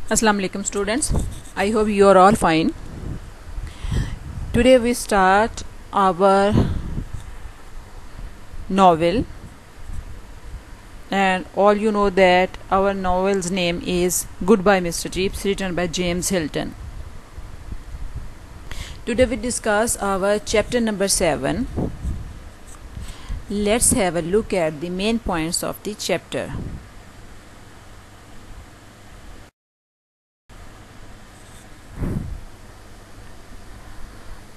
Assalamu alaikum students. I hope you are all fine. Today we start our novel, and all you know that our novel's name is Goodbye Mr. Jeeps, written by James Hilton. Today we discuss our chapter number 7. Let's have a look at the main points of the chapter.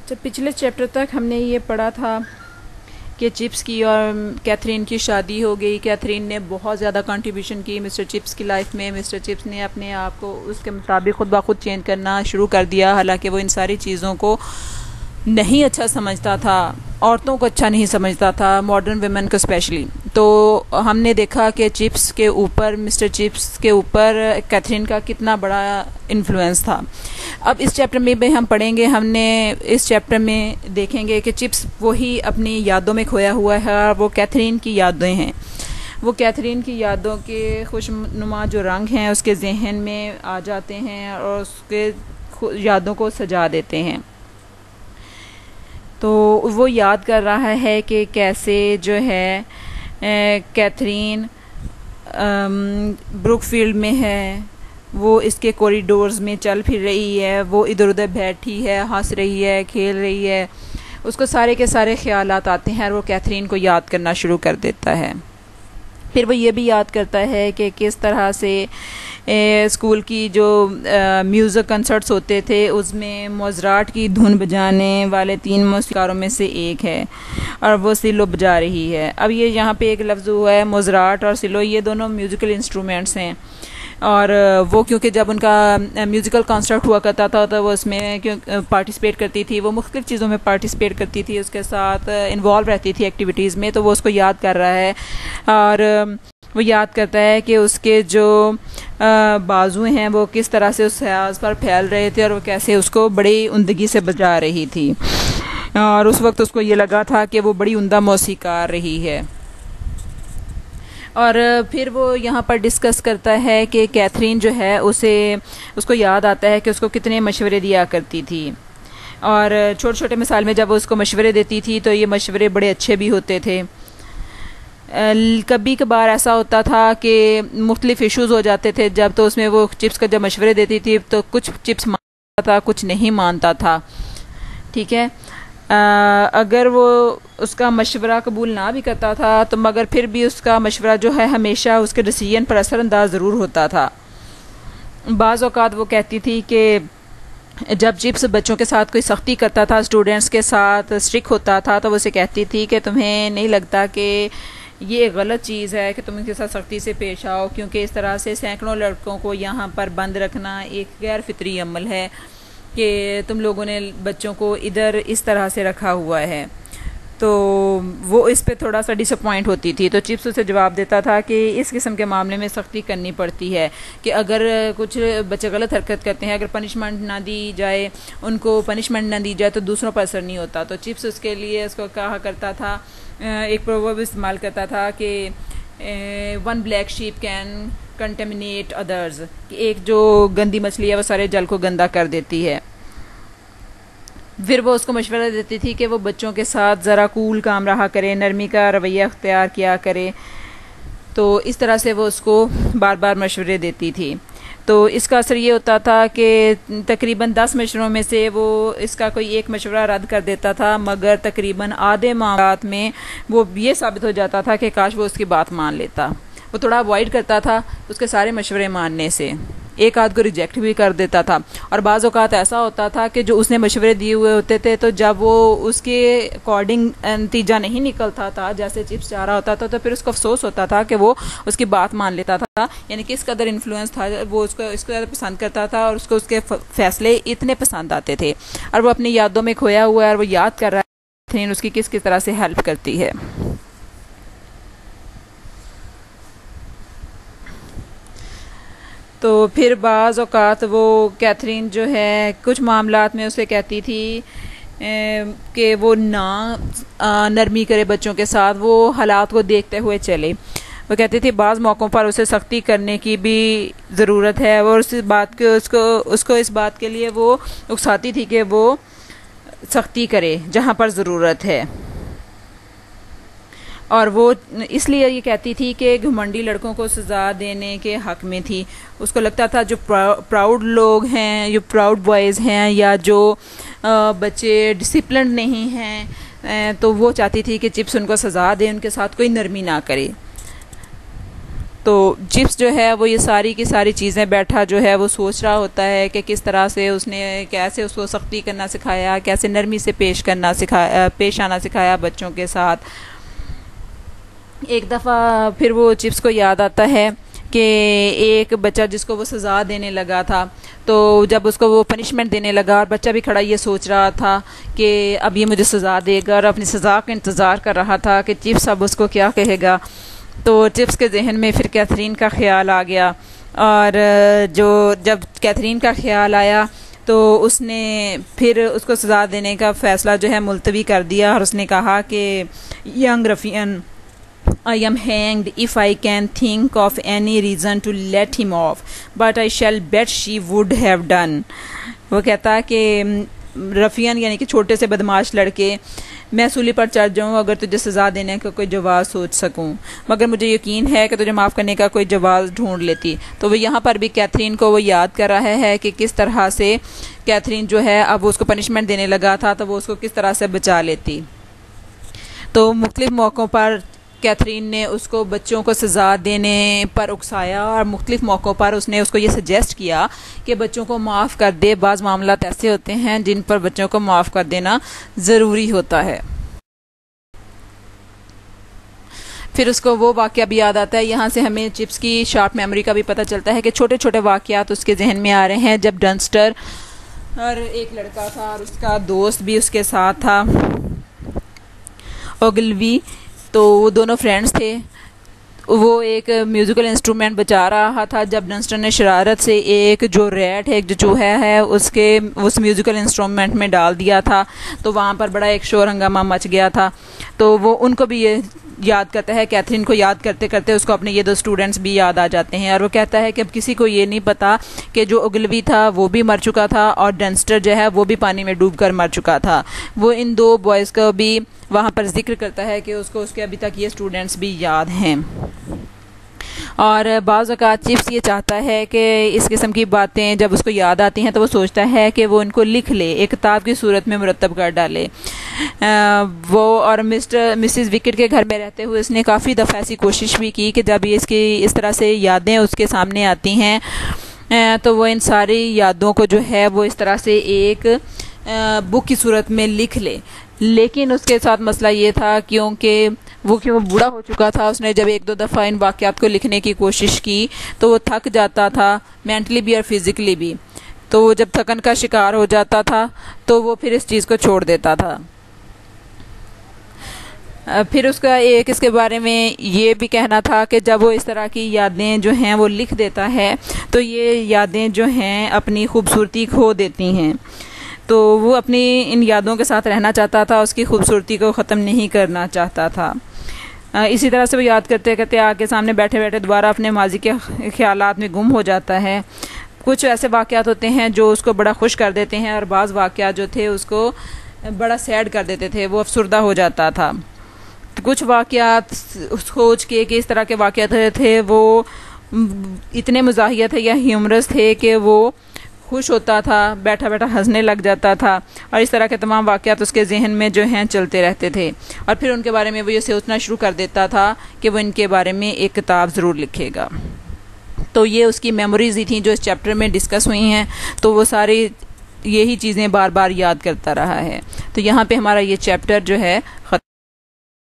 तो पिछले chapter तक हमने ये पढ़ा था कि chips की और कैथरीन की शादी हो गई। कैथरीन ने बहुत ज़्यादा कंट्रीब्यूशन की मिस्टर चिप्स की लाइफ में। मिस्टर चिप्स ने अपने आप को उसके मुताबिक खुद ब खुद चेंज करना शुरू कर दिया, हालांकि वो इन सारी चीज़ों को नहीं अच्छा समझता था, औरतों को अच्छा नहीं समझता था, मॉडर्न वुमेन को स्पेशली। तो हमने देखा कि चिप्स के ऊपर, मिस्टर चिप्स के ऊपर कैथरीन का कितना बड़ा इन्फ्लुएंस था। अब इस चैप्टर में भी हम पढ़ेंगे, हमने इस चैप्टर में देखेंगे कि चिप्स वही अपनी यादों में खोया हुआ है, वो कैथरीन की यादें हैं। वो कैथरीन की यादों के खुशनुमा जो रंग हैं उसके जहन में आ जाते हैं और उसके यादों को सजा देते हैं। तो वो याद कर रहा है कि कैसे जो है कैथरीन ब्रुकफील्ड में है, वो इसके कॉरिडोर्स में चल फिर रही है, वो इधर उधर बैठी है, हंस रही है, खेल रही है। उसको सारे के सारे ख्यालात आते हैं और वो कैथरीन को याद करना शुरू कर देता है। फिर वो ये भी याद करता है कि किस तरह से स्कूल की जो म्यूज़िक कंसर्ट्स होते थे उसमें मोज़ार्ट की धुन बजाने वाले 3 मौसीकारों में से एक है और वो सिलो बजा रही है। अब ये यहाँ पे एक लफ्ज़ हुआ है, मोज़ार्ट और सिलो, ये दोनों म्यूज़िकल इंस्ट्रूमेंट्स हैं। और वो क्योंकि जब उनका म्यूज़िकल कॉन्सर्ट हुआ करता था तो वो उसमें क्यों पार्टिसिपेट करती थी, वो मुख्तलिफ़ चीज़ों में पार्टिसिपेट करती थी, उसके साथ इन्वॉल्व रहती थी एक्टिविटीज़ में। तो वो उसको याद कर रहा है और वो याद करता है कि उसके जो बाजू हैं वो किस तरह से उस हयाज पर फैल रहे थे और वो कैसे उसको बड़ी उम्दगी से बजा रही थी। और उस वक्त उसको ये लगा था कि वो बड़ी उम्दा मौसीकार रही है। और फिर वो यहाँ पर डिस्कस करता है कि कैथरीन जो है उसको याद आता है कि उसको कितने मशवरे दिया करती थी, और छोटे छोटे मिसाल में जब वो उसको मशवरे देती थी तो ये मशवरे बड़े अच्छे भी होते थे। कभी कभार ऐसा होता था कि मुख्तलिफ इश्यूज़ हो जाते थे जब, तो उसमें वो चिप्स का जब मशवरे देती थी तो कुछ चिप्स मानता था, कुछ नहीं मानता था। ठीक है, अगर वो उसका मशवरा कबूल ना भी करता था तो मगर फिर भी उसका मशवरा जो है हमेशा उसके डिसीजन पर असरअंदाज ज़रूर होता था। बाज़ औक़ात वो कहती थी कि जब चिप्स बच्चों के साथ कोई सख्ती करता था, स्टूडेंट्स के साथ स्ट्रिक्ट होता था, तो वो उसे कहती थी कि तुम्हें नहीं लगता कि ये एक गलत चीज़ है कि तुम इनके साथ सख्ती से पेश आओ, क्योंकि इस तरह से सैकड़ों लड़कों को यहाँ पर बंद रखना एक गैर फितरी अमल है कि तुम लोगों ने बच्चों को इधर इस तरह से रखा हुआ है। तो वो इस पे थोड़ा सा डिसअपॉइंट होती थी। तो चिप्स उसे जवाब देता था कि इस किस्म के मामले में सख्ती करनी पड़ती है कि अगर कुछ बच्चे गलत हरकत करते हैं, अगर पनिशमेंट ना दी जाए, उनको पनिशमेंट ना दी जाए तो दूसरों पर असर नहीं होता। तो चिप्स उसके लिए उसको कहा करता था, एक प्रोवर्ब इस्तेमाल करता था कि 1 black sheep can contaminate others, कि एक जो गंदी मछली है वो सारे जल को गंदा कर देती है। फिर वो उसको मशवरा देती थी कि वो बच्चों के साथ ज़रा कूल काम रहा करे, नरमी का रवैया अख्तियार किया करे। तो इस तरह से वो उसको बार बार मशवरे देती थी। तो इसका असर ये होता था कि तकरीबन 10 मशवरों में से वो इसका कोई एक मशवरा रद्द कर देता था, मगर तकरीबन आधे मामलात में वो ये साबित हो जाता था कि काश वो उसकी बात मान लेता। वो थोड़ा अवॉइड करता था उसके सारे मशवरे मानने से, एक आध को रिजेक्ट भी कर देता था। और बाज़ औक़ात ऐसा होता था कि जो उसने मशवरे दिए हुए होते थे, तो जब वो उसके अकॉर्डिंग नतीजा नहीं निकलता था जैसे चिप्स चाह रहा होता था, तो फिर उसको अफसोस होता था कि वो उसकी बात मान लेता था। यानी किस कदर इन्फ्लुएंस था, वो उसको इसको ज़्यादा पसंद करता था और उसको उसके फ़ैसले इतने पसंद आते थे। और वो अपनी यादों में खोया हुआ है और वो याद कर रहा है उसकी किस तरह से हेल्प करती है। तो फिर बाज़ औक़ात वो कैथरीन जो है कुछ मामलात में उसे कहती थी कि वो ना नरमी करे बच्चों के साथ, वो हालात को देखते हुए चले। वो कहती थी बाज़ मौक़ों पर उसे सख्ती करने की भी ज़रूरत है, और उस बात के उसको इस बात के लिए वो उकसाती थी कि वो सख्ती करे जहाँ पर ज़रूरत है। और वो इसलिए ये कहती थी कि घमंडी लड़कों को सज़ा देने के हक़ में थी। उसको लगता था जो प्राउड लोग हैं, जो प्राउड बॉयज़ हैं, या जो बच्चे डिसिप्लिन नहीं हैं, तो वो चाहती थी कि चिप्स उनको सज़ा दे, उनके साथ कोई नरमी ना करे। तो चिप्स जो है वो ये सारी की सारी चीज़ें बैठा जो है वो सोच रहा होता है कि किस तरह से उसने कैसे उसको सख्ती करना सिखाया, कैसे नरमी से पेश आना सिखाया बच्चों के साथ। एक दफ़ा फिर वो चिप्स को याद आता है कि एक बच्चा जिसको वो सज़ा देने लगा था, तो जब उसको वो पनिशमेंट देने लगा और बच्चा भी खड़ा ये सोच रहा था कि अब ये मुझे सज़ा देगा, और अपनी सज़ा का इंतज़ार कर रहा था कि चिप्स अब उसको क्या कहेगा। तो चिप्स के जहन में फिर कैथरीन का ख़्याल आ गया, और जब कैथरीन का ख़्याल आया तो उसने फिर उसको सज़ा देने का फ़ैसला जो है मुलतवी कर दिया, और उसने कहा कि young रफ़ियन, I am hanged if I can think of any reason to let him off, but I shall bet she would have done। वो कहता है कि रफ़ियन यानी कि छोटे से बदमाश लड़के, मैं सूली पर चढ़ जाऊँ अगर तुझे सज़ा देने का कोई जवाब सोच सकूँ, मगर मुझे यकीन है कि तुझे माफ़ करने का कोई जवाब ढूंढ लेती। तो वो यहाँ पर भी कैथरीन को वो याद कर रहा है कि किस तरह से कैथरीन जो है अब उसको पनिशमेंट देने लगा था, तो वो उसको किस तरह से बचा लेती। तो मुख्तलिफ़ मौक़ों पर कैथरीन ने उसको बच्चों को सज़ा देने पर उकसाया, और मुख्तलिफ़ मौक़ों पर उसने उसको ये सजेस्ट किया कि बच्चों को माफ़ कर दे। बाज़ मामलात ऐसे होते हैं जिन पर बच्चों को माफ़ कर देना ज़रूरी होता है। फिर उसको वो वाक़या भी याद आता है। यहाँ से हमें चिप्स की शार्प मेमोरी का भी पता चलता है कि छोटे छोटे वाक़यात उसके जहन में आ रहे हैं। जब डंस्टर और एक लड़का था और उसका दोस्त भी उसके साथ था, ओगलवी, तो वो दोनों फ्रेंड्स थे। वो एक म्यूज़िकल इंस्ट्रूमेंट बजा रहा था जब डंस्टर ने शरारत से एक जो रैट है, एक जो चूहा है, उसके उस म्यूज़िकल इंस्ट्रूमेंट में डाल दिया था। तो वहाँ पर बड़ा एक शोर हंगामा मच गया था। तो वो उनको भी ये याद करता है, कैथरीन को याद करते करते उसको अपने ये दो स्टूडेंट्स भी याद आ जाते हैं, और वो कहता है कि अब किसी को ये नहीं पता कि जो ओगलवी था वो भी मर चुका था और डंस्टर जो है वो भी पानी में डूबकर मर चुका था। वो इन दो बॉयज़ को भी वहाँ पर जिक्र करता है कि उसको उसके अभी तक ये स्टूडेंट्स भी याद हैं। और बाज़ औक़ात चिप्स ये चाहता है कि इस किस्म की बातें जब उसको याद आती हैं तो वो सोचता है कि वो इनको लिख ले, एक किताब की सूरत में मुरतब कर डाले। वो और मिसिस विकेट के घर में रहते हुए उसने काफ़ी दफ़ा ऐसी कोशिश भी की कि जब ये इसकी इस तरह से यादें उसके सामने आती हैं तो वो इन सारी यादों को जो है वो इस तरह से एक बुक की सूरत में लिख ले। लेकिन उसके साथ मसला ये था क्योंकि वो बूढ़ा हो चुका था। उसने जब एक दो दफ़ा इन वाक़यात को लिखने की कोशिश की तो वो थक जाता था, मेंटली भी और फिज़िकली भी। तो वो जब थकन का शिकार हो जाता था तो वो फिर इस चीज़ को छोड़ देता था। फिर उसका एक इसके बारे में ये भी कहना था कि जब वो इस तरह की यादें जो हैं वो लिख देता है तो ये यादें जो हैं अपनी खूबसूरती खो देती हैं। तो वो अपनी इन यादों के साथ रहना चाहता था, उसकी खूबसूरती को ख़त्म नहीं करना चाहता था। इसी तरह से वो याद करते करते आगे सामने बैठे बैठे दोबारा अपने माजी के ख़्यालात में गुम हो जाता है। कुछ ऐसे वाक़यात होते हैं जो उसको बड़ा खुश कर देते हैं और बाज़ वाक़यात जो थे उसको बड़ा सैड कर देते थे, वो अफसुर्दा हो जाता था। कुछ वाक़यात सोच के कि इस तरह के वाक़यात थे वो इतने मज़ाहिया थे या ह्यूमरस थे कि वो खुश होता था, बैठा बैठा हंसने लग जाता था, और इस तरह के तमाम वाक़यात उसके जहन में जो हैं चलते रहते थे। और फिर उनके बारे में वो ये सोचना शुरू कर देता था कि वो इनके बारे में एक किताब ज़रूर लिखेगा। तो ये उसकी मेमोरीज़ ही थी जो इस चैप्टर में डिस्कस हुई हैं। तो वो सारी यही चीज़ें बार बार याद करता रहा है। तो यहाँ पे हमारा ये चैप्टर जो है